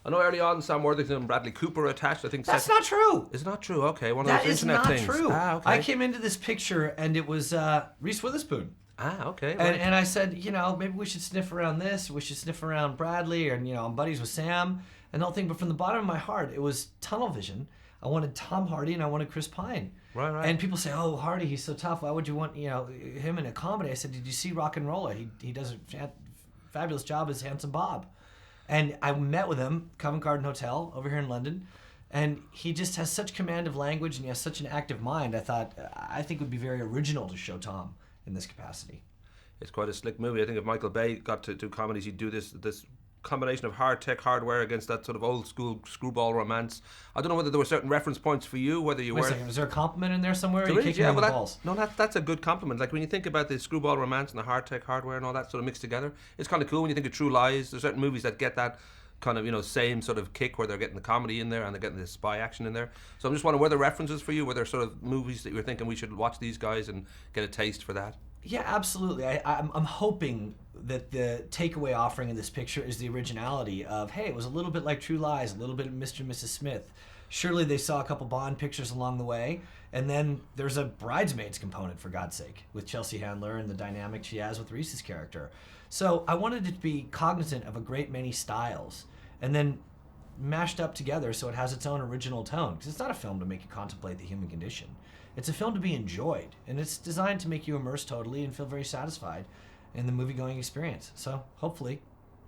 I know early on Sam Worthington and Bradley Cooper are attached. I think That's not true. Is it not true? Okay, one of That those is internet not things. true. Ah, okay. I came into this picture and it was Reese Witherspoon. Ah, okay. Right. And I said, maybe we should sniff around this. We should sniff around Bradley, or I'm buddies with Sam and the whole thing. But from the bottom of my heart, it was tunnel vision. I wanted Tom Hardy and I wanted Chris Pine. Right. And people say, "Oh, Hardy, he's so tough. Why would you want him in a comedy?" I said, "Did you see Rock and Roller? He does a fabulous job as Handsome Bob." And I met with him, Covent Garden Hotel over here in London, and he just has such command of language and he has such an active mind. I think it would be very original to show Tom in this capacity. It's quite a slick movie. I think if Michael Bay got to do comedies, he'd do this combination of hard tech hardware against that sort of old school screwball romance. I don't know whether there were certain reference points for you, whether you Wait were... a second, is there a compliment in there somewhere? There Or are is, you kicking in the balls? No, that's a good compliment. Like when you think about the screwball romance and the hard tech hardware and all that sort of mixed together, it's kind of cool when you think of True Lies. There's certain movies that get that kind of, same sort of kick where they're getting the comedy in there and they're getting the spy action in there. So I'm just wondering, were there references for you? Were there sort of movies that you were thinking we should watch these guys and get a taste for that? Yeah, absolutely. I'm hoping that the takeaway offering in this picture is the originality of, hey, it was a little bit like True Lies, a little bit of Mr. and Mrs. Smith. Surely they saw a couple Bond pictures along the way, and then there's a Bridesmaids component, for God's sake, with Chelsea Handler and the dynamic she has with Reese's character. So I wanted it to be cognizant of a great many styles, and then mashed up together so it has its own original tone. Because it's not a film to make you contemplate the human condition. It's a film to be enjoyed, and it's designed to make you immerse totally and feel very satisfied in the movie-going experience. So, hopefully.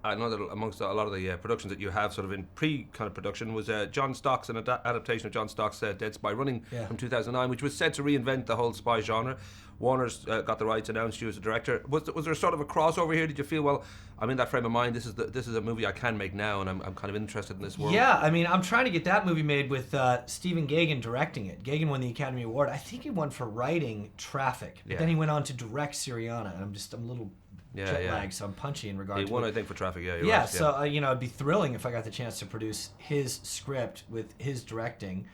I know that amongst a lot of the productions that you have sort of in pre-kind of production was John Stock's, an adaptation of John Stock's Dead Spy Running from 2009, which was said to reinvent the whole spy genre. Warner's got the rights, announced you as a director. Was there sort of a crossover here? Did you feel, well, I'm in that frame of mind, this is a movie I can make now, and I'm kind of interested in this world? Yeah, I mean, I'm trying to get that movie made with Stephen Gaghan directing it. Gaghan won the Academy Award. I think he won for writing Traffic, but then he went on to direct Syriana, and I'm a little jet lagged, so I'm punchy in regard to it. He won, I think, for Traffic, yeah. Right, so, it'd be thrilling if I got the chance to produce his script with his directing,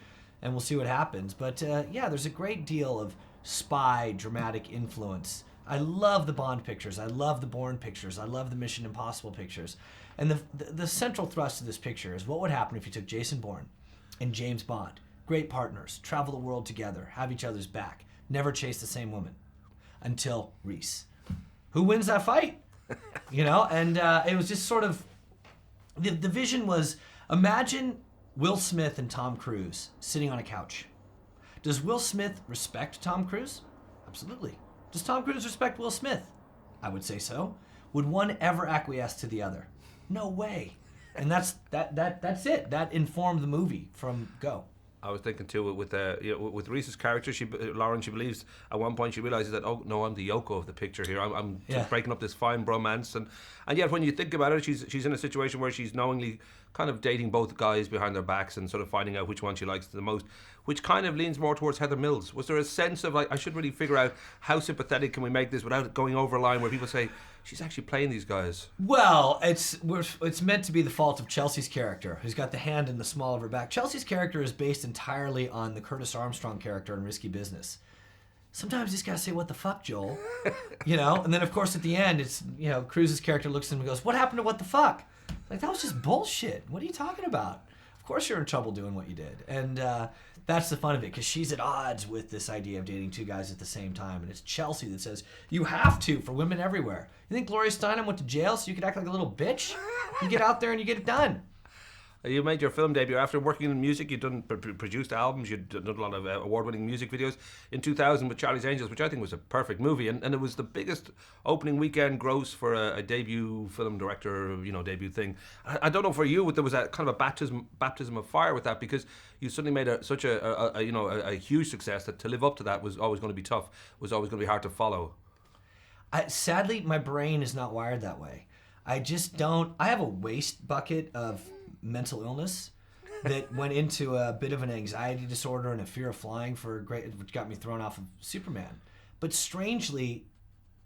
and we'll see what happens. But, there's a great deal of spy dramatic influence. I love the Bond pictures. I love the Bourne pictures. I love the Mission Impossible pictures. And the central thrust of this picture is what would happen if you took Jason Bourne and James Bond, great partners, travel the world together, have each other's back, never chase the same woman, until Reese. Who wins that fight? And it was just sort of, the vision was, imagine Will Smith and Tom Cruise sitting on a couch. Does Will Smith respect Tom Cruise? Absolutely. Does Tom Cruise respect Will Smith? I would say so. Would one ever acquiesce to the other? No way. And that's it. That informed the movie from go. I was thinking too with Reese's character, Lauren, she believes at one point she realizes that, oh no, I'm the Yoko of the picture here. I'm just breaking up this fine bromance, and yet when you think about it, she's in a situation where she's knowingly kind of dating both guys behind their backs and sort of finding out which one she likes the most, which kind of leans more towards Heather Mills. Was there a sense of, like, I should really figure out how sympathetic can we make this without going over a line where people say she's actually playing these guys? Well, it's meant to be the fault of Chelsea's character, who's got the hand in the small of her back. Chelsea's character is based entirely on the Curtis Armstrong character in Risky Business. Sometimes you just gotta say, what the fuck, Joel? And then of course at the end, it's, Cruise's character looks at him and goes, what happened to what the fuck? Like, that was just bullshit. What are you talking about? Of course you're in trouble doing what you did. And that's the fun of it, because she's at odds with this idea of dating two guys at the same time. And it's Chelsea that says, you have to, for women everywhere. You think Gloria Steinem went to jail so you could act like a little bitch? You get out there and you get it done. You made your film debut after working in music. You'd done produced albums. You'd done a lot of award-winning music videos in 2000 with Charlie's Angels, which I think was a perfect movie, and it was the biggest opening weekend gross for a debut film director, debut thing. I don't know for you, there was a kind of a baptism of fire with that, because you suddenly made such a huge success that to live up to that was always going to be tough. Was always going to be hard to follow. Sadly, my brain is not wired that way. I just don't. I have a waste bucket of mental illness that went into a bit of an anxiety disorder and a fear of flying which got me thrown off of Superman. But strangely,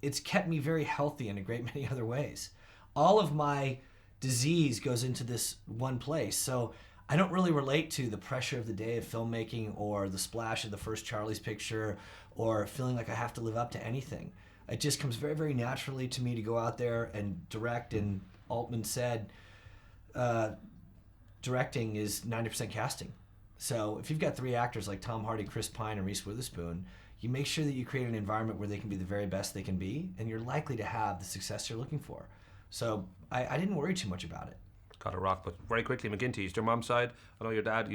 it's kept me very healthy in a great many other ways. All of my disease goes into this one place. So I don't really relate to the pressure of the day of filmmaking or the splash of the first Charlie's picture or feeling like I have to live up to anything. It just comes very, very naturally to me to go out there and direct. And Altman said, directing is 90% casting. So if you've got 3 actors like Tom Hardy, Chris Pine, and Reese Witherspoon, you make sure that you create an environment where they can be the very best they can be, and you're likely to have the success you're looking for. So I didn't worry too much about it. Got a rock, but very quickly, McGinty, is your mom's side? I know your dad used